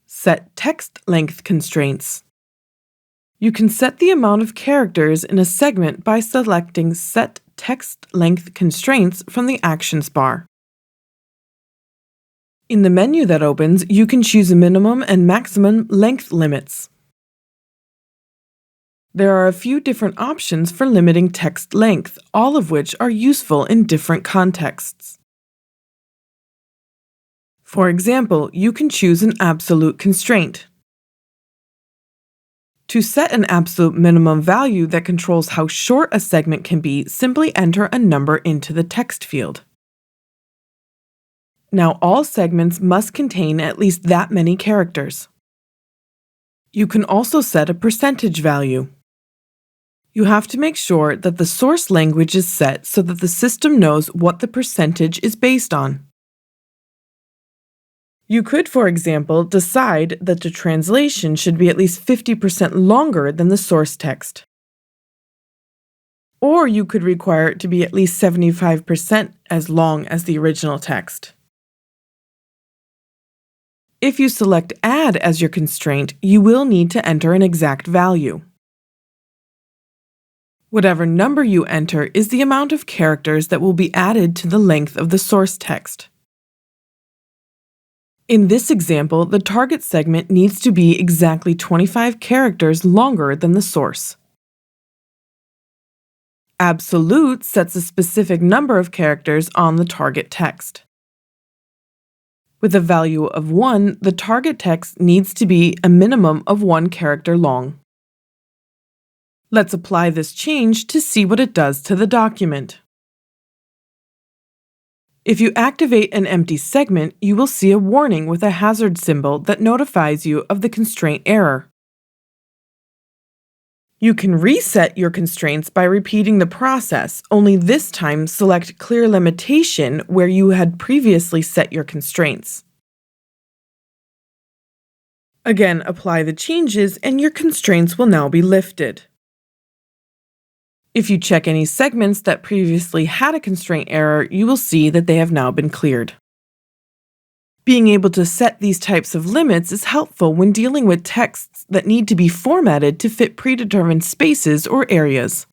Set text length constraints. You can set the amount of characters in a segment by selecting Set Text Length Constraints from the Actions bar. In the menu that opens, you can choose minimum and maximum length limits. There are a few different options for limiting text length, all of which are useful in different contexts. For example, you can choose an absolute constraint. To set an absolute minimum value that controls how short a segment can be, simply enter a number into the text field. Now all segments must contain at least that many characters. You can also set a percentage value. You have to make sure that the source language is set so that the system knows what the percentage is based on. You could, for example, decide that the translation should be at least 50% longer than the source text. Or you could require it to be at least 75% as long as the original text. If you select Add as your constraint, you will need to enter an exact value. Whatever number you enter is the amount of characters that will be added to the length of the source text. In this example, the target segment needs to be exactly 25 characters longer than the source. Absolute sets a specific number of characters on the target text. With a value of 1, the target text needs to be a minimum of 1 character long. Let's apply this change to see what it does to the document. If you activate an empty segment, you will see a warning with a hazard symbol that notifies you of the constraint error. You can reset your constraints by repeating the process, only this time select Clear Limitation where you had previously set your constraints. Again, apply the changes and your constraints will now be lifted. If you check any segments that previously had a constraint error, you will see that they have now been cleared. Being able to set these types of limits is helpful when dealing with texts that need to be formatted to fit predetermined spaces or areas.